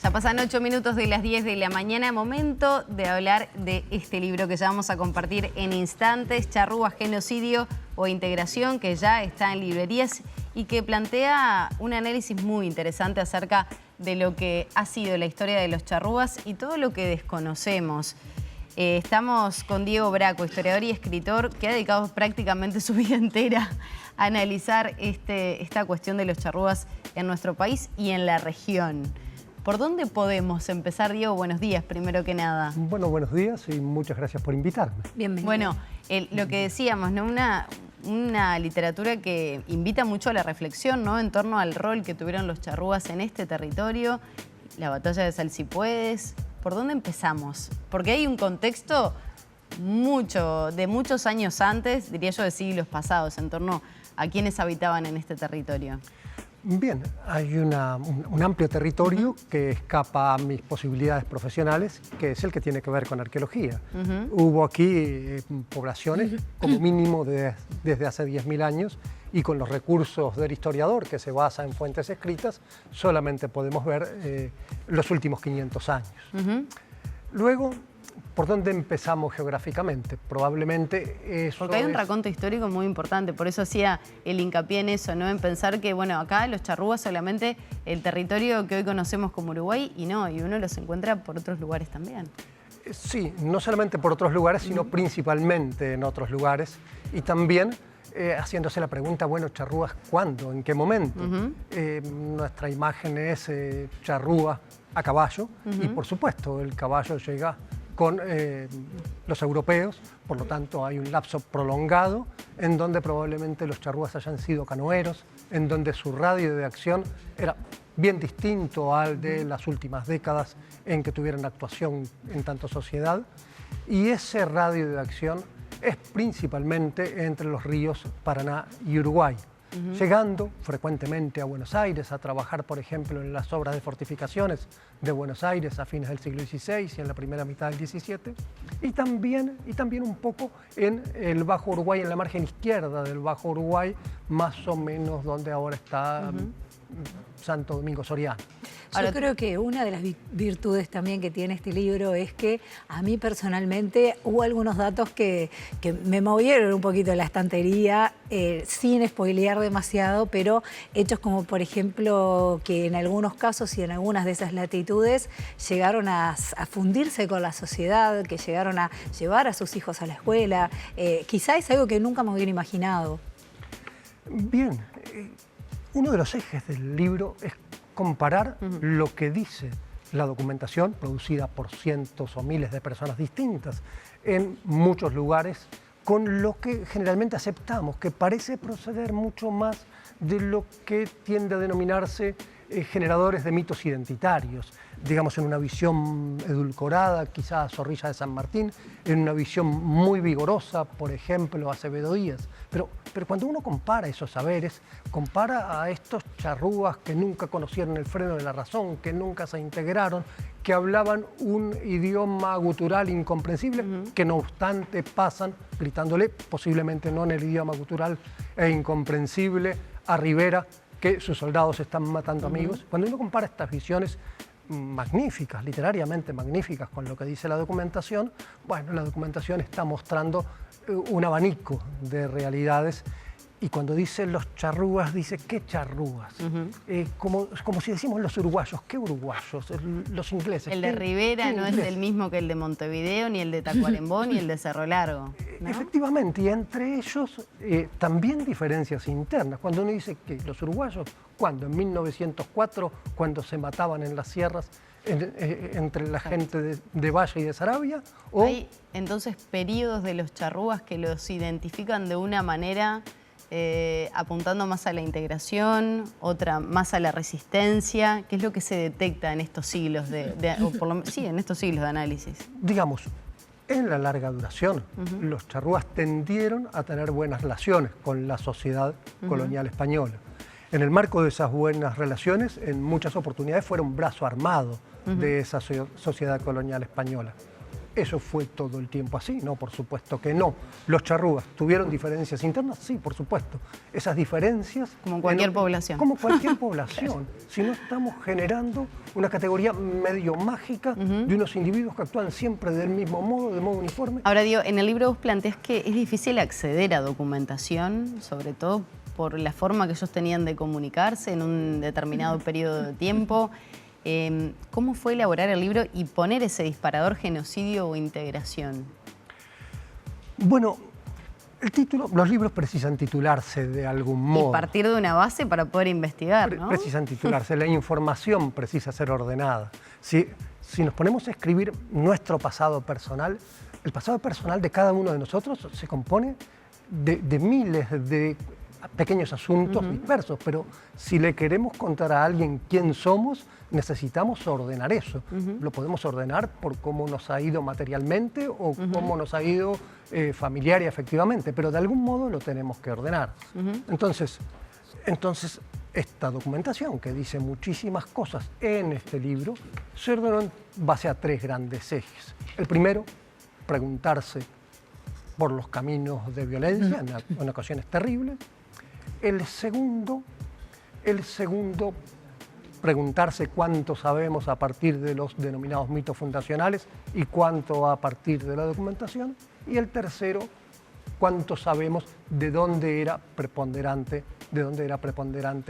Ya pasan 8 minutos de las 10 de la mañana, momento de hablar de este libro que ya vamos a compartir en instantes, Charrúas, genocidio o integración, que ya está en librerías y que plantea un análisis muy interesante acerca de lo que ha sido la historia de los charrúas y todo lo que desconocemos. Estamos con Diego Braco, historiador y escritor, que ha dedicado prácticamente su vida entera a analizar esta cuestión de los charrúas en nuestro país y en la región. ¿Por dónde podemos empezar, Diego? Buenos días, primero que nada. Bueno, buenos días y muchas gracias por invitarme. Bienvenido. Bueno, lo que decíamos, ¿no? Una literatura que invita mucho a la reflexión, ¿no? En torno al rol que tuvieron los charrúas en este territorio, la batalla de Salsipuedes. ¿Por dónde empezamos? Porque hay un contexto de muchos años antes, diría yo de siglos pasados, en torno a quienes habitaban en este territorio. Bien, hay un amplio territorio que escapa a mis posibilidades profesionales, que es el que tiene que ver con arqueología. Hubo aquí poblaciones, como mínimo desde hace 10.000 años, y con los recursos del historiador, que se basa en fuentes escritas, solamente podemos ver los últimos 500 años. Luego, ¿por dónde empezamos geográficamente? Probablemente eso. Porque hay un raconto histórico muy importante, por eso hacía el hincapié en eso, ¿no? En pensar que, bueno, acá los charrúas solamente el territorio que hoy conocemos como Uruguay, y uno los encuentra por otros lugares también. Sí, no solamente por otros lugares, sino principalmente en otros lugares. Y también haciéndose la pregunta, bueno, charrúas, ¿cuándo? ¿En qué momento? Nuestra imagen es charrúa a caballo, y por supuesto el caballo llega con los europeos, por lo tanto hay un lapso prolongado en donde probablemente los charrúas hayan sido canoeros, en donde su radio de acción era bien distinto al de las últimas décadas en que tuvieron actuación en tanto sociedad, y ese radio de acción es principalmente entre los ríos Paraná y Uruguay, llegando frecuentemente a Buenos Aires a trabajar, por ejemplo, en las obras de fortificaciones de Buenos Aires a fines del siglo XVI y en la primera mitad del XVII, y también un poco en el Bajo Uruguay, en la margen izquierda del Bajo Uruguay, más o menos donde ahora está Santo Domingo Soriano. Yo creo que una de las virtudes también que tiene este libro es que a mí personalmente hubo algunos datos que me movieron un poquito la estantería, sin spoilear demasiado, pero hechos como por ejemplo que en algunos casos y en algunas de esas latitudes llegaron a fundirse con la sociedad, que llegaron a llevar a sus hijos a la escuela. Quizá es algo que nunca me hubiera imaginado. Bien, uno de los ejes del libro es comparar lo que dice la documentación producida por cientos o miles de personas distintas en muchos lugares con lo que generalmente aceptamos, que parece proceder mucho más de lo que tiende a denominarse generadores de mitos identitarios, digamos en una visión edulcorada, quizás Zorrilla de San Martín, en una visión muy vigorosa, por ejemplo, Acevedo Díaz. Pero cuando uno compara esos saberes, compara a estos charrúas que nunca conocieron el freno de la razón, que nunca se integraron, que hablaban un idioma gutural incomprensible, que no obstante pasan gritándole, posiblemente no en el idioma gutural e incomprensible, a Rivera, que sus soldados están matando amigos. Cuando uno compara estas visiones magníficas, literariamente magníficas, con lo que dice la documentación, bueno, la documentación está mostrando un abanico de realidades. Y cuando dice los charrúas, dice ¿qué charrúas? Como si decimos los uruguayos, ¿qué uruguayos? Los ingleses. El de Rivera no es el mismo que el de Montevideo, ni el de Tacuarembó, ni el de Cerro Largo, ¿no? Efectivamente, y entre ellos también diferencias internas. Cuando uno dice que los uruguayos, ¿cuándo? En 1904, cuando se mataban en las sierras entre la gente de Valle y de Saravia. ¿O? Hay entonces periodos de los charrúas que los identifican de una manera apuntando más a la integración, otra más a la resistencia. ¿Qué es lo que se detecta en estos siglos en estos siglos de análisis? Digamos, en la larga duración, los charrúas tendieron a tener buenas relaciones con la sociedad colonial española. En el marco de esas buenas relaciones, en muchas oportunidades fueron brazo armado de esa sociedad colonial española. ¿Eso fue todo el tiempo así? No, por supuesto que no. ¿Los charrúas tuvieron diferencias internas? Sí, por supuesto. Esas diferencias... Como cualquier población. Como cualquier población. Si no estamos generando una categoría medio mágica de unos individuos que actúan siempre del mismo modo, de modo uniforme. Ahora, digo, en el libro vos planteás que es difícil acceder a documentación, sobre todo por la forma que ellos tenían de comunicarse en un determinado periodo de tiempo. ¿Cómo fue elaborar el libro y poner ese disparador genocidio o integración? Bueno, el título, los libros precisan titularse de algún modo. Y partir de una base para poder investigar, ¿no? Precisan titularse, la información precisa ser ordenada. Si nos ponemos a escribir nuestro pasado personal, el pasado personal de cada uno de nosotros se compone de miles de pequeños asuntos dispersos, pero si le queremos contar a alguien quién somos, necesitamos ordenar eso. Lo podemos ordenar por cómo nos ha ido materialmente o cómo nos ha ido familiar y afectivamente, pero de algún modo lo tenemos que ordenar. Entonces, esta documentación, que dice muchísimas cosas en este libro, se ordenó en base a 3 grandes ejes. El primero, preguntarse por los caminos de violencia en ocasiones terribles. El segundo, preguntarse cuánto sabemos a partir de los denominados mitos fundacionales y cuánto a partir de la documentación. Y el tercero, cuánto sabemos de dónde era preponderante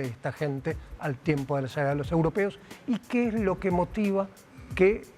esta gente al tiempo de la llegada de los europeos y qué es lo que motiva que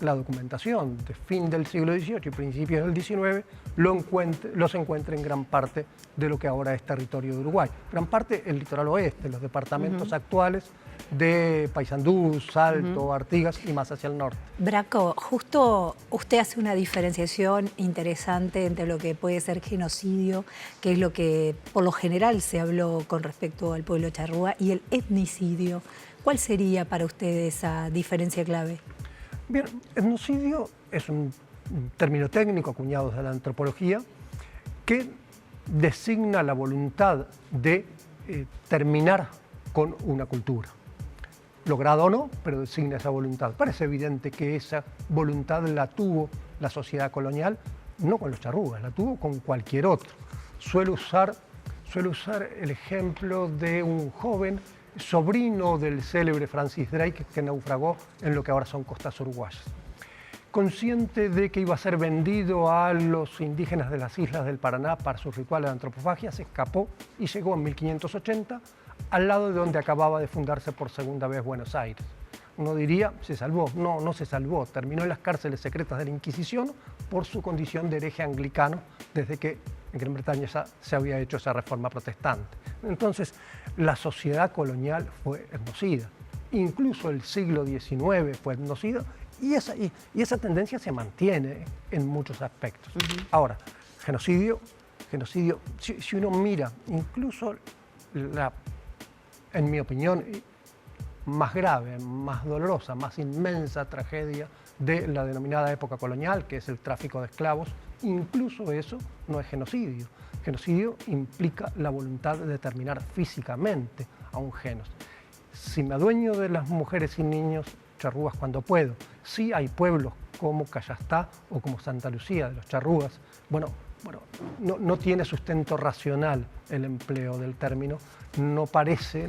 la documentación de fin del siglo XVIII y principios del XIX los encuentre en gran parte de lo que ahora es territorio de Uruguay. Gran parte el litoral oeste, los departamentos actuales de Paysandú, Salto, Artigas y más hacia el norte. Braco, justo usted hace una diferenciación interesante entre lo que puede ser genocidio, que es lo que por lo general se habló con respecto al pueblo charrúa, y el etnicidio. ¿Cuál sería para usted esa diferencia clave? Bien, etnocidio es un término técnico acuñado de la antropología que designa la voluntad de terminar con una cultura. Logrado o no, pero designa esa voluntad. Parece evidente que esa voluntad la tuvo la sociedad colonial, no con los charrúas, la tuvo con cualquier otro. Suelo usar el ejemplo de un joven sobrino del célebre Francis Drake que naufragó en lo que ahora son costas uruguayas. Consciente de que iba a ser vendido a los indígenas de las islas del Paraná para sus rituales de antropofagia, se escapó y llegó en 1580 al lado de donde acababa de fundarse por segunda vez Buenos Aires. Uno diría, se salvó. No, no se salvó. Terminó en las cárceles secretas de la Inquisición por su condición de hereje anglicano desde que en Gran Bretaña se había hecho esa reforma protestante. Entonces, la sociedad colonial fue etnocida. Incluso el siglo XIX fue etnocida y esa tendencia se mantiene en muchos aspectos. Ahora, genocidio, si uno mira incluso en mi opinión, más grave, más dolorosa, más inmensa tragedia de la denominada época colonial, que es el tráfico de esclavos, incluso eso no es genocidio. Genocidio implica la voluntad de determinar físicamente a un genos. Si me adueño de las mujeres y niños charrúas cuando puedo, sí hay pueblos como Cayastá o como Santa Lucía de los charrúas, no tiene sustento racional el empleo del término. No parece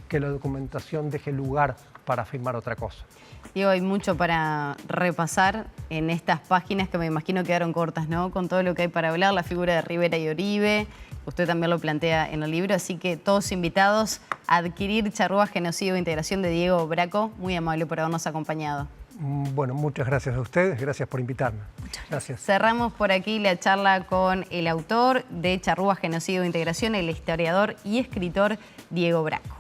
que la documentación deje lugar para afirmar otra cosa. Diego, hay mucho para repasar en estas páginas que me imagino quedaron cortas, ¿no? Con todo lo que hay para hablar, la figura de Rivera y Oribe, usted también lo plantea en el libro, así que todos invitados a adquirir Charrúas, Genocidio e Integración de Diego Braco. Muy amable por habernos acompañado. Bueno, muchas gracias a ustedes, gracias por invitarme. Muchas gracias. Cerramos por aquí la charla con el autor de Charrúas, Genocidio e Integración, el historiador y escritor Diego Braco.